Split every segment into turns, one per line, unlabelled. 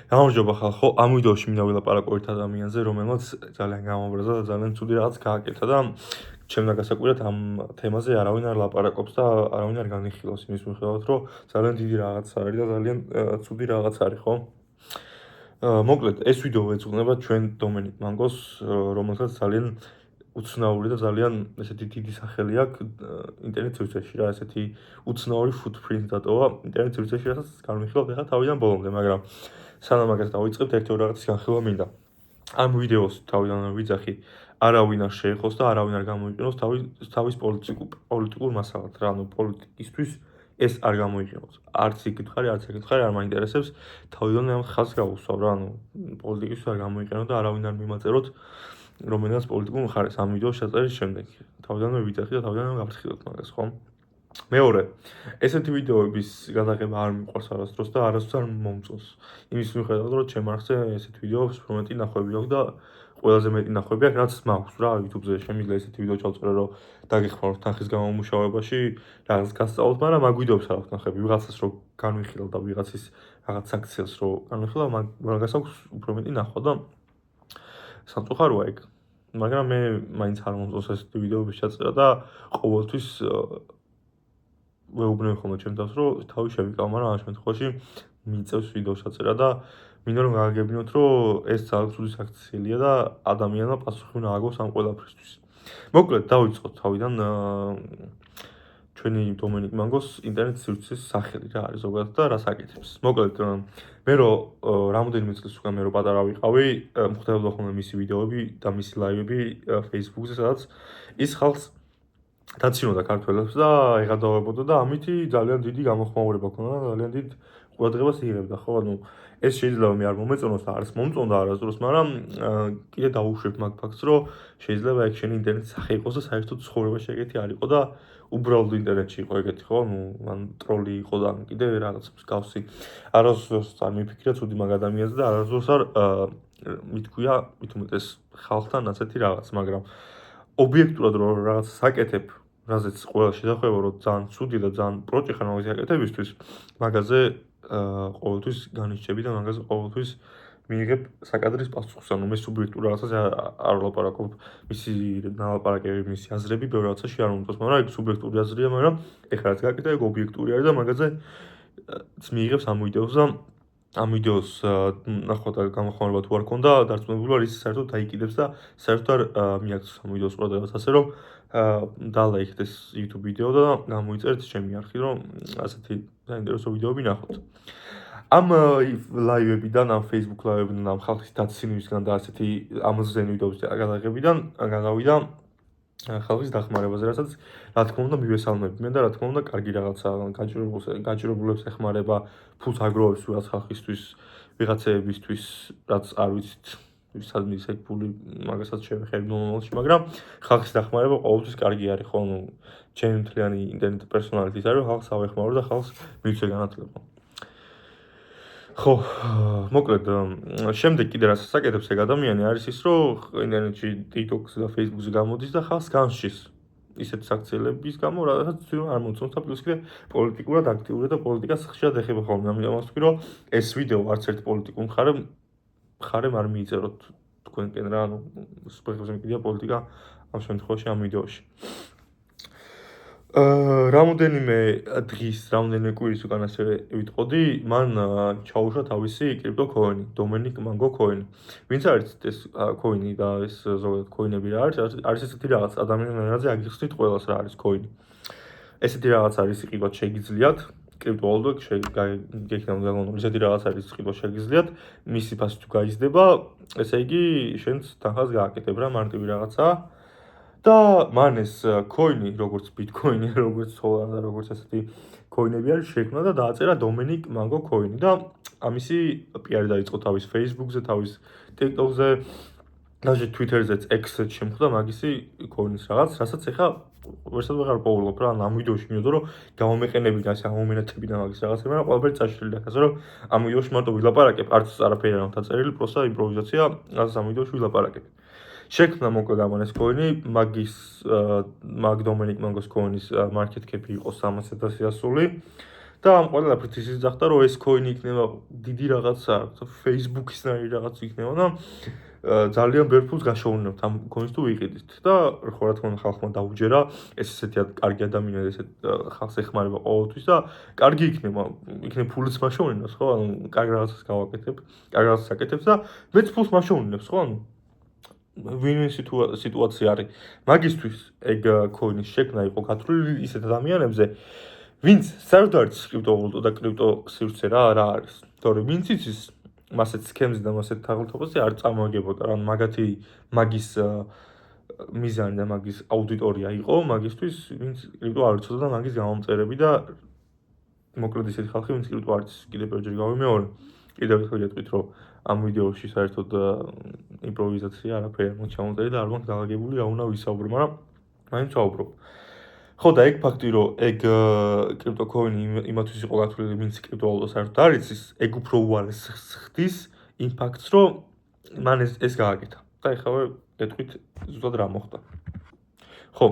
გამარჯობა ხალხო, ამ ვიდეოში მინდა ვილაპარაკო ერთ ადამიანზე, რომელმაც ძალიან გამაბრაზა და ძალიან ცუდი რაღაც გააკეთა და ჩემს გასაკვირად ამ თემაზე არავინ არ ლაპარაკობს და არავინ არ განიხილავს იმის მიხედვით, რომ ძალიან დიდი რაღაც არის და ძალიან ცუდი რაღაც არის, ხო? მოკლედ, ეს ვიდეო ეძღვნება ჩვენ დომენიკ მანგოს, რომელსაც ძალიან უცნაური და ძალიან ესეთი დიდი სახელი აქვს ინტერნეტ სივრცეში რა, ესეთი უცნაური footprint დატოვა ინტერნეტ სივრცეში, რასაც განვიხილავთ ახლა თავიდან ბოლომდე, მაგრამ სანამ მაგას დავიწყებთ, ერთი-ორი რაღაცის განხილვა მინდა. ამ ვიდეოს თავიდან ვიძახი, არავინ არ შეეხოს და არავინ არ გამოიყენოს თავის პოლიტიკურ მასალად, რა, ანუ პოლიტიკისთვის ეს არ გამოიყენოს. არც იქით ხარი, არც იქით ხარი, არ მაინტერესებს, თავიდან ამ ხალხს გავუსვავ რა, ანუ პოლიტიკისთვის არ გამოიყენოს და არავინ არ მიმაწეროთ რომელიღაც პოლიტიკურ მხარეს ამ ვიდეოს ჩაწერის შემდეგ. თავიდანვე ვიძახი და თავიდანვე გავფრთხილოთ მაგას, ხო? მეორე, ესეთი ვიდეოების გადაღება არ მიყვარს არასდროს და არასდროს არ მომწონს. იმის მიხედვით, რომ ჩემ არხზე ესეთი ვიდეოების პრომეტი ნახვები აქვს და ყველაზე მეტი ნახვები აქვს, რაც მაქვს რა YouTube-ზე. შემიძლია ესეთი ვიდეო ჩავწერო, რომ დაგეხმაროთ თანხის გამომუშავებაში, რაღაც გასწავლოთ, მაგრამ მაგ ვიდეოებს არ აქვს ნახები. ვიღაცას რო განვიხილავ და ვიღაცის რაღაც საქციელს რო განვიხილავ, მაგას აქვს უფრო მეტი ნახვა და სამწუხაროა ეგ. მაგრამ მე მაინც არ მომწონს ესეთი ვიდეოების ჩაწერა და ყოველთვის ვეუბნები ხოლმე ჩემ თავს, რომ თავი შევიკავ, მაგრამ ამ შემთხვევაში მიწევს ვიდეოს ჩაწერა და მინდა რომ გააგებინოთ, რომ ეს ძალიან ცუდი საქციელია და ადამიანმა პასუხი უნდა ააგოს ამ ყველაფრისთვის. მოკლედ, დავიწყოთ თავიდან ჩვენი დომენიკ მანგოს ინტერნეტ სივრცის სახელი რა არის ზოგადად და რას აკეთებს. მოკლედ, მე რო რამოდენიმე წლის უკან მე რო პატარა ვიყავი, მხვდებოდა ხოლმე მისი ვიდეოები და მისი ლაივები Facebook-ზე, სადაც ის ხალხს დაცინოდა ქართველებს და ეღადავებოდა და ამითი ძალიან დიდი გამოხმაურება ქონდა და ძალიან დიდ ყურადღებას იღებდა, ხო? ანუ ეს შეიძლება მე არ მომეწონოს და არც მომწონდა არასდროს, მაგრამ კიდე დავუშვებ მაგ ფაქტს, რომ შეიძლება ეგ შენი ინტერნეტის სახე იყოს და საერთოდ ცხოვრებაში ეგეთი არ იყო და უბრალოდ ინტერნეტში იყო ეგეთი, ხო? ანუ ან ტროლი იყო და კიდე რაღაც მსგავსი. არასდროს არ მიფიქრია ცუდი მაგ ადამიანზე და არასდროს არ მithქვია მით უმეტეს ხალხთან ასეთი რაღაც, მაგრამ ობიექტურად რომ რაღაც საკეთებ, რაზეც ყველა შედახვევა რომ ძალიან ცუდი და ძალიან პროჭი ხარ მაგის აკეთებისთვის, მაგაზე ყოველთვის განიჭები და მაგაზე ყოველთვის მიიღებ საკადრის პასუხს. ანუ მე სუბიექტურ რაღაცას არ ვლაპარაკობ, მისი ნალაპარაკები, მისი აზრები ბევრ რაღაცაში არ მომწონს, მაგრამ ეგ სუბიექტური აზრია, მაგრამ ეხლა რაც გაკეთე, ეგ ობიექტური არის და მაგაზე მიიღებს ამ ვიდეოს და ამ ვიდეოს ნახვა და გამოხმაურება თუ არ ქონდა, დარწმუნებული ვარ ის საერთოდ დაიკიდებს და საერთოდ არ მიაქცევს ამ ვიდეოს ყურადღებას, ასე რომ დალაიქეთ ეს YouTube ვიდეო და გამოიწერეთ ჩემი არხი, რომ ასეთი საინტერესო ვიდეოები ნახოთ. ამ ლაივებიდან, ამ Facebook ლაივებიდან, ამ ხალხის დაცინვისგან და ასეთი ამზენ ვიდეოების გადაღებიდან გადავიდა ხალხის დახმარებაზე, რასაც რა თქმა უნდა მივესალმები მე და რა თქმა უნდა კარგი რაღაცა გაჭირებულებს ეხმარება, ფულს აგროვებს ვიღაც ხალხისთვის, ვიღაცებისთვის, რაც არ ვიცით სადმე ის ეგ ფული მაგასაც შევეხები მომავალში, მაგრამ ხალხის დახმარება ყოველთვის კარგი არის, ხო? ანუ ჩემი მთლიანი ინტერნეტ პერსონალით ის არის, რომ ხალხს ავეხმარო და ხალხს მივცე განათლება. ხო, მოკლედ, შემდეგ კიდე რასაც აკეთებს ეგ ადამიანი არის ის, რომ ინტერნეტში TikTok-ზე და Facebook-ზე გამოდის და ხალხს განსჯის ისეთ საქციელების გამო, რადგან არ მომწონს და პლუს კიდე პოლიტიკურად აქტიურია და პოლიტიკას ხშირად ეხება ხოლმე. ამიტომ ვთქვი, რომ ეს ვიდეო არც ერთ პოლიტიკურ მხარემ არ მიიწეროთ თქვენკენ რა, ანუ სპეციალურად მიგდია პოლიტიკა ამ შემთხვევაში ამ ვიდეოში. რამოდენიმე დღის, რამოდენიმე კვირის უკან ასე ვიტყოდი, მან ჩაუშვა თავისი კრიპტოკოინი, დომენიკ მანგო კოინი. ვინც არის ეს კოინი და ეს ზოგადად კოინები რა არის ესეთი რაღაც ადამიანებზე აგიხსნით ყველას რა არის კოინი. ესეთი რაღაც არის იყიდოთ შეგიძლიათ კრიპტოვალუტა გექნებოდ გაგონოთ ესეთი რაღაც არის იყიდოთ შეგიძლიათ მისი ფასი თუ გაიზრდება, ესე იგი შენც თანხას გააკეთებ რა მარტივი რაღაცაა. და მან ეს კოინი, როგორც ბიტკოინი, როგორც სოლანა და როგორც ასეთი კოინები არის შექმნა და დააწერა დომენიკ მანგო კოინი და ამისი პიარი დაიწყო თავის Facebook-ზე, თავის TikTok-ზე, даже Twitter-ზეც, X-ზეც შემხვდა მაგისი კოინის რაღაც, რასაც ეხა ვერცად ვეღარ პოულობ რა, ამ ვიდეოში მინდოდა რომ გამომეყენებინა ასე ამომენათებინა მაგის რაღაცები, მაგრამ ყველაფერი წაშლილია, ასე რომ ამ ვიდეოში მარტო ვილაპარაკებ, არც არაფერი არ აქვს დაწერილი, პროსტა იმპროვიზაცია, რაც ამ ვიდეოში ვილაპარაკებ. შექმნა მოკლედ ამან ეს კოინი, მაგ დომენიკ მანგოს კოინის მარკეტ კეპი იყო 300,000 ასული და ამ ყველაფრით ის იძახდა, რომ ეს coin იქნება დიდი რაღაცა, Facebook-ისნაირი რაღაც იქნება და ძალიან ბევრ ფულს გაშოუნებთ ამ coins თუ ვიყიდით და ხო რა თქმა უნდა ხალხმა დაუჯერა, ეს ესეთი კარგი ადამიანები, ესეთ ხალხს ეხმარება ყოველთვის და კარგი იქნება ფულიც მაშოუნებს, ხო? ანუ კარგი რაღაცას გავაკეთებ, კარგი რაღაცას აკეთებს და მეც ფულს მაშოუნებს, ხო? ანუ win-win სიტუაცია არის. მაგისთვის ეგ coin-ის შექმნა იყო გათვლილი ისეთ ადამიანებზე, ვინც საერთოდ არ იცის კრიპტოვალუტა და კრიპტო სივრცე რა არის. თორე ვინც იცის მასეთ სქემს და მასეთ თაღლითობაზე არ წარმოგებოდა, რა მაგათი მაგის მიზანი და მაგის აუდიტორია იყო, მაგისთვის ვინც კრიპტო არ იცოდა და მაგის გამომწერები და მოკლედ ისეთი ხალხი, ვინც კრიპტო არ იცის. კიდევ ბევრჯერ გავიმეორე. კიდევ ერთხელ გეტყვით, რომ ამ ვიდეოში საერთოდ იმპროვიზაცია არაფერი არ მოჩამოწერი და არ მაქვს დაგაგებული რა უნდა ვისაუბრო, მაგრამ მაინც ვაუბრობ. ხო და ეგ ფაქტი, რომ ეგ კრიპტო coin-ი იმათვის იყო გათვლილი, ვინც კრიპტოვალუტას საერთოდ არ იცის, ეგ უფრო უარეს ხდის იმ ფაქტს, რომ მან ეს გააკეთა. და ეხლა გეტყვით ზუსტად რა მოხდა. ხო,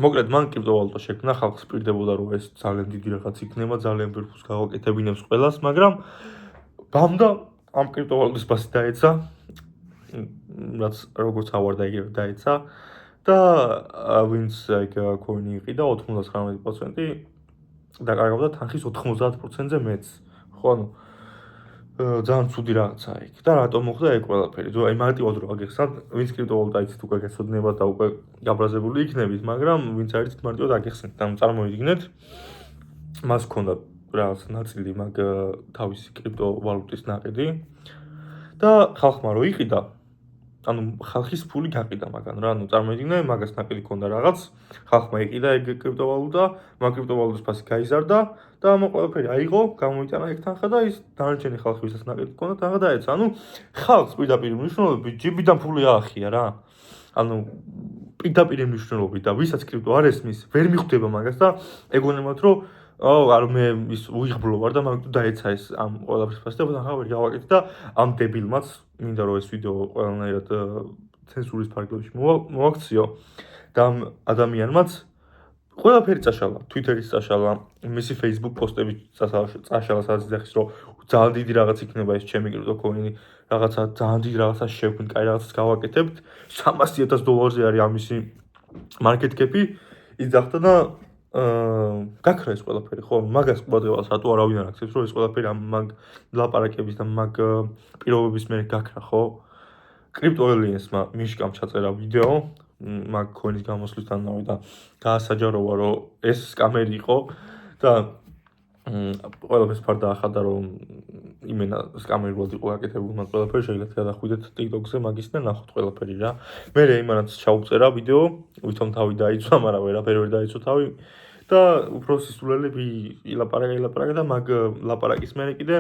მოკლედ მან კრიპტოვალუტა შექმნა, ხალხს პირდებოდა, რომ ეს ძალიან დიდი რაღაც იქნება, ძალიან ბევრ ფულს გავაკეთებინებს ყველას, მაგრამ ბამდა ამ კრიპტოვალუტის ფასი დაეცა, რაც როგორც ავარდა იგივე დაეცა და ვინც ეგ coin-ი იყიდა 99% დაკარგავდა თანხის 90%-ზე მეც. ხო, ანუ ძალიან ცუდი რაღაცაა ეგ. და რატომ მოხდა ეგ ყველაფერი? აი მარტივად რო აგეხსნათ, ვინც კრიპტოვალუტა იცით უკვე გეცოდინებათ და უკვე გაბრაზებული იქნებით, მაგრამ ვინც არ იცით მარტივად აგეხსნით. და წარმოიდგინეთ, მას ჰქონდა რაღაც ნაწილი მაგ თავისი კრიპტოვალუტის ნაყიდი და ხალხმა რო იყიდა, ანუ ხალხის ფული გაყიდა მაგან რა, ანუ წარმოიდგინე, მაგას ნაყიდი ჰქონდა რაღაც, ხალხმა იყიდა ეგ კრიპტოვალუტა, მაგ კრიპტოვალუტის ფასი გაიზარდა და ამ ყველაფერი აიღო, გამოიტანა ეგ თანხა და ის დანარჩენი ხალხი, ვისაც ნაყიდი ჰქონდა, თანხა დაეცა. ანუ ხალხს პირდაპირ მნიშვნელობით ჯიბიდან ფული აახია რა. ანუ პირდაპირ მნიშვნელობით და ვისაც კრიპტო არ ესმის, ვერ მიხვდება მაგას და ეგონებათ, რომ არ მე ის უიღბლო ვარ და მაგ დაეცა ეს ამ ყველაფრის ფასი და თანხა ვერ გავაკეთე და ამ დებილმაც მინდა რომ ეს ვიდეო ყველანაირად ცენზურის ფარგლებში მოაქციო და ამ ადამიანმაც ყველაფერი წაშალა, Twitter-ის წაშალა, მისი Facebook პოსტები წაშალა, სადაც ეხის რომ ძალიან დიდი რაღაც იქნება ეს ჩემი კრიპტო coin-ი, რაღაცა ძალიან დიდი რაღაცა შევქმნით, კაი რაღაცას გავაკეთებთ, $300,000-ზე არის ამისი market cap-ი, იძახდა და გაქრა ეს ყველაფერი, ხო? მაგას ყურადღებას რატო არავინ არ აქცევს, რომ ეს ყველაფერი ამ მაგ ლაპარაკების და მაგ პირობების მერე გაქრა, ხო? Crypto Aliens-მა მიშკამ ჩაწერა ვიდეო მაგ coin-ის გამოსვლისთანავე და გაასაჯაროვა, რომ ეს სკამერი იყო და ყველაფერს ფარ დაახადა, რომ იმენა სკამერულად იყო გაკეთებული მაგ ყველაფერი, შეიძლება გადახვიდეთ TikTok-ზე მაგის და ნახოთ ყველაფერი რა. მე იმანაც ჩაუწერა ვიდეო, ვითომ თავი დაიცვა, მაგრამ ვერაფერი ვერ დაიცვა თავი და უფრო სისულელები ილაპარაკა და მაგ ლაპარაკის მერე კიდე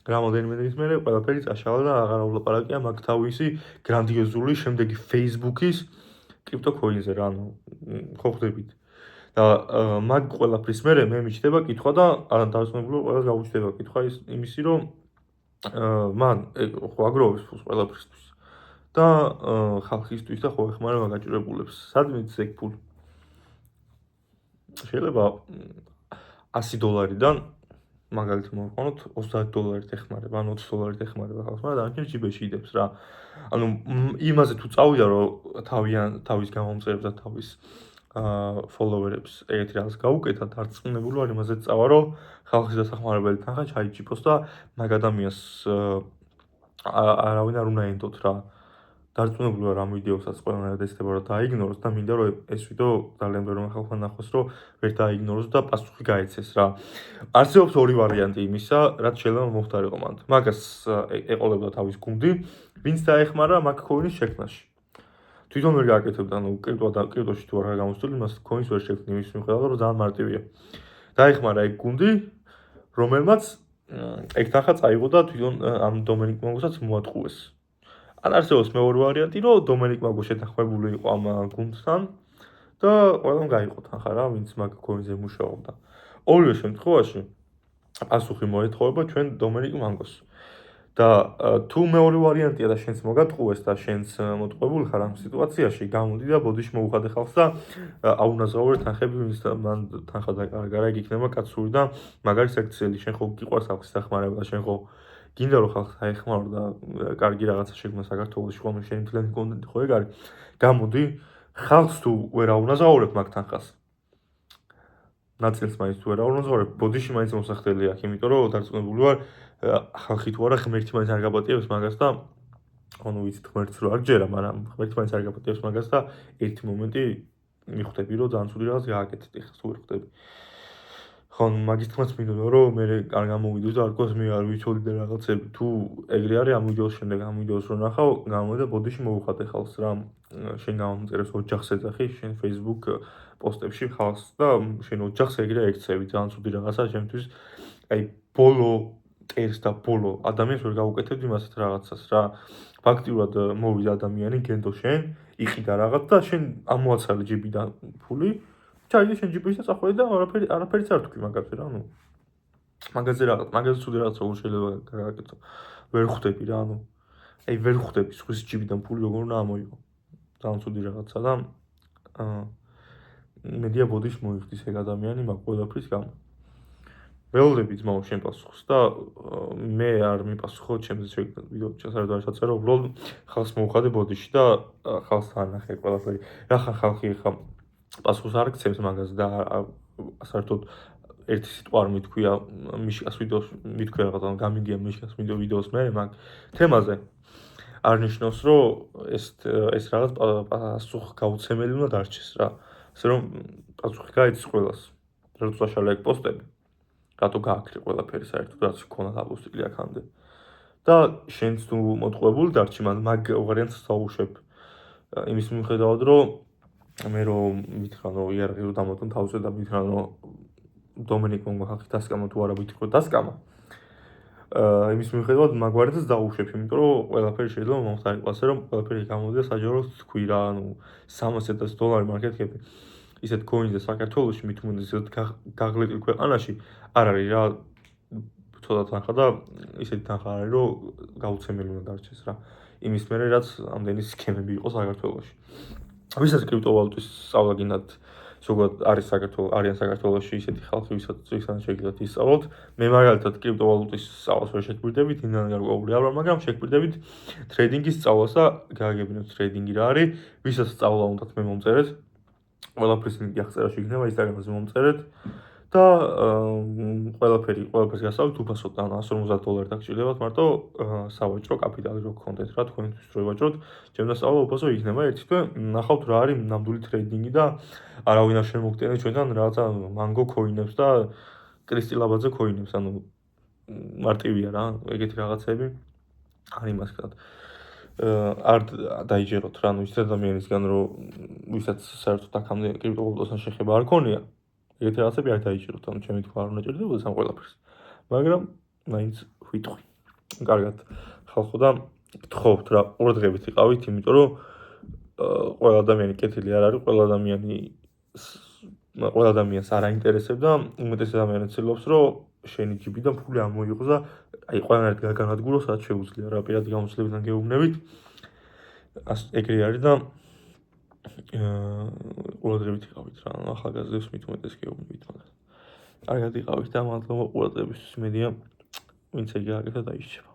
რამოდენიმე დღის მერე ყველაფერი წაშალა და აღარ ვლაპარაკია მაგ თავისი გრანდიოზული შემდეგი Facebook-ის კრიპტო coin-ზე რა, ანუ ხო ხვდებით. და მაგ ყველაფრის მერე მე მიჩნდება კითხვა და დავწუნებული ყველას გაუჩნდება კითხვა იმისი, რომ მან ხო აგროვებს ფულს ყველაფრისთვის და ხალხისთვის და ხო ეხმარება გაჭირებულებს. სად მიდის ეგ ფული? შეიძლება $100-დან მაგალითად მოვყავოთ $30 ეხმარება, ან $20 ეხმარება ხალხს, მაგრამ დანარჩენი ჯიბეში იდებს რა. ანუ იმაზე თუ წავიდა, რომ თავის გამომწერებს და თავის follower-ებს ეგეთი რაღაც გაუკეთა, დარწმუნებული ვარ იმაზე წავა, რომ ხალხის დასახმარებელი თანხა ჩაიჭიფოს და მაგ ადამიანს არავინ არ უნდა ენდოთ რა. დარწმუნებული ვარ ამ ვიდეოსაც ყველანაირად ეცდება რომ დაიგნოროს და მინდა რომ ეს ვიდეო ძალიან ბევრმა ხალხმა ნახოს, რომ ვერ დაიგნოროს და პასუხი გაეცეს რა. არსებობს ორი ვარიანტი იმისა, რაც შეიძლება მოხდარიყო მანდ. მაგას ეყოლებდა თავის გუნდი, ვინც დაეხმარა მაგ coin-ის შექმნაში. თვითონ ვერ გააკეთებდა, ანუ კრიპტოში თუ არ გამოსული, მას coin-ს ვერ შექმნი, ის მიხედავდა რომ ძალიან მარტივია. დაეხმარა ეგ გუნდი, რომელმაც ეგ თანხა წაიღო და თვითონ ამ დომენიკ მაგოსაც მოატყუეს. ან არსებობს მეორე ვარიანტი, რომ დომენიკ მაგო შეთანხმებული იყო ამ გუნდთან და ყველამ გაიყო თანხა რა, ვინც მაგ coin-ზე მუშაობდა. ორივე შემთხვევაში პასუხი მოეთხოვება ჩვენ დომენიკ მაგოს. და თუ მეორე ვარიანტია და შენს მოგატყუეს და შენს მოტყუებული ხარ ამ სიტუაციაში, გამოდი და ბოდიში მოუხადე ხალხს და აუნაზღაურე თანხები, ვინც მან თანხა დაკარგა, ეგ იქნება კაცური და მაგარი სექციელი. შენ ხო გიყვარს ხალხის დახმარება და შენ ხო გინდა რომ ხალხს აეხმარო და კარგი რაღაცა შექმნა საქართველოში, ხოლმე შენი მთლიანი კონტენტი ხო ეგ არის. გამოდი, ხალხს თუ ვერ აუნაზღაურებ მაგ თანხას, ნაწილს მაინც თუ ვერ აუნაზღაურებ, ბოდიში მაინც მოსახდელი აქვს, იმიტომ რომ დარწმუნებული ვარ, ხალხი თუ არა ღმერთი მაინც არ გაპატიებს მაგას და ანუ ვიცით ღმერთს რო არ გჯერა, მაგრამ ღმერთი მაინც არ გაპატიებს მაგას და ერთი მომენტი მიხვდები რომ ძალიან ცუდი რაღაც გააკეთეთ, ეხლა თუ ვერ ხვდები. ხო, მაგის თქმაც მინდოდა რომ მე არ გამოვიდოს და არ გქოს მე არ ვიცოდი და რაღაცები. თუ ეგრე არის ამ ვიდეოს შემდეგ ამ ვიდეოს რო ნახავ, გამოდი და ბოდიში მოუხადე ხალხს რა შენ გამომწერებს ოჯახს ეძახი შენ Facebook პოსტებში ხალხს და შენ ოჯახს ეგრე ექცევი ძალიან ცუდი რაღაცა ჩემთვის. აი ბოლო ტერს და ბოლო ადამიანს ვერ გავუკეთებდი მასეთ რაღაცას რა. ფაქტიურად მოვიდა ადამიანი გენდო შენ, იყიდა რაღაც და შენ ამოაცალე ჯიბიდან ფული. ჩაიდე შენ ჯიბში და წახვედი და არაფერიც არ თქვი მაგაზე რა, ანუ მაგაზე ცუდი რაღაც როგორ შეიძლება გააკეთო. ვერ ხვდები რა, ანუ აი ვერ ხვდები სხვის ჯიბიდან ფული როგორ უნდა ამოიღო. ძალიან ცუდი რაღაცა და მედია ბოდიშ მოიხდის ეგ ადამიანი მაგ ყველაფრის გამო. ველოდები ძმაო შენ პასუხს და მე არ მიპასუხო ჩემს ვიდეო ჩასარდო არ ჩაწერო, უბრალოდ ხალხს მოუხადე ბოდიში და ხალხს ანახე ყველაფერი. რა ხარ ხალხი ხა პასუხს არ გცემს მაგაზე და საერთოდ ერთი სიტყვა არ მithქვია მიშკას ვიდეოს მithქვია რაღაცა გამიგია მიშკას ვიდეოს მე მაგ თემაზე არ ნიშნავს რომ ეს რაღაც პასუხ გაუცემელი უნდა დარჩეს რა. ასე რომ პასუხი გაიცის ყველას. როცა წაშალა ეგ პოსტები რატო გააქრე ყველაფერი საერთოდ რაც ქონა დაპოსტილი აქამდე. და შენც თუ მოტყუებული დარჩი მაგ ვარიანტს დავუშვებ. იმის მიუხედავად რომ მე რომ მითხრან რომ იარაღი რომ დამოტან თავზე და მითხრან რომ დომენიკ მონგო ხალხი დასკამა თუ არა მითქრო დასკამა. იმის მიუხედავად მაგ ვარიანტს დავუშვებ, იმიტომ რომ ყველაფერი შეიძლება მომხდარიყო, ასე რომ ყველაფერი გამოდია საჯაროდ თქვი რა, ანუ $300,000 მარკეტ-კეპი. ისეთ კოინზე საქართველოში მით უმეტეს ისეთ გაღლეტილ ქვეყანაში არ არის რა ცოტა თანხა და ისეთი თანხა არის რომ გაუცემელი უნდა დარჩეს რა. იმის მერე რაც ამდენი სქემები იყო საქართველოში. ვისაც კრიპტოვალუტის სწავლა გინდათ ზოგადად არიან საქართველოში ისეთი ხალხი ვისაც შეგიძლიათ ისწავლოთ. მე მაგალითად კრიპტოვალუტის სწავლას ვერ შეგვირდებით, იმდან გარკვეული არ ვარ, მაგრამ შეგვირდებით ტრეიდინგის სწავლას და გააგებინოთ ტრეიდინგი რა არის, ვისაც სწავლა უნდათ მე მომწერეთ. ყველაფრის ლინკი აღწერაში იქნება, ინსტაგრამზე მომწერეთ და ყველაფერს გასწავლით უფასოდ, ანუ $150 დაგჭირდებათ მარტო სავაჭრო კაპიტალი რო გქონდეთ რა, თქვენთვის რო ევაჭროთ, ჩემთან სწავლა უფასო იქნება ერთი თვე, ნახავთ რა არის ნამდვილი ტრეიდინგი და არავინ არ შემოგტენე ჩვენთან რაღაცა მანგო კოინებს და კრისტილაბაძე კოინებს, ანუ მარტივია რა, ეგეთი რაღაცები არ იმას ვქნათ. არ დაიჯეროთ რა, ანუ ის ადამიანისგან რომ ვისაც საერთოდ აქამდე კრიპტოვალუტასთან შეხება არ ქონია, ეგეთი რაღაცები არ დაიჯეროთ, ანუ ჩემი თქმა არ უნდა ჭირდებოდეს ამ ყველაფერს. მაგრამ მაინც ვიტყვი. კარგად, ხალხო და გთხოვთ რა, ყურადღებით იყავით, იმიტომ რომ ყველა ადამიანი კეთილი არ არის, ყველა ადამიანს არ აინტერესებს და უმეტეს ადამიანს ცდილობს რომ შენი ჯიბიდან ფული ამოიღოს და აი ყველანაირად გაგანადგურო სადაც შეუძლია რა პირადი გამოცდილებიდან გეუბნებით. ეგრე არის და ყურადღებით იყავით რა, ახალგაზრდებს მით უმეტეს გეუბნებით მაგას. კარგად იყავით და მადლობა ყურადღებისთვის. მედია ვინც ეგ გააკეთა დაიშჩება.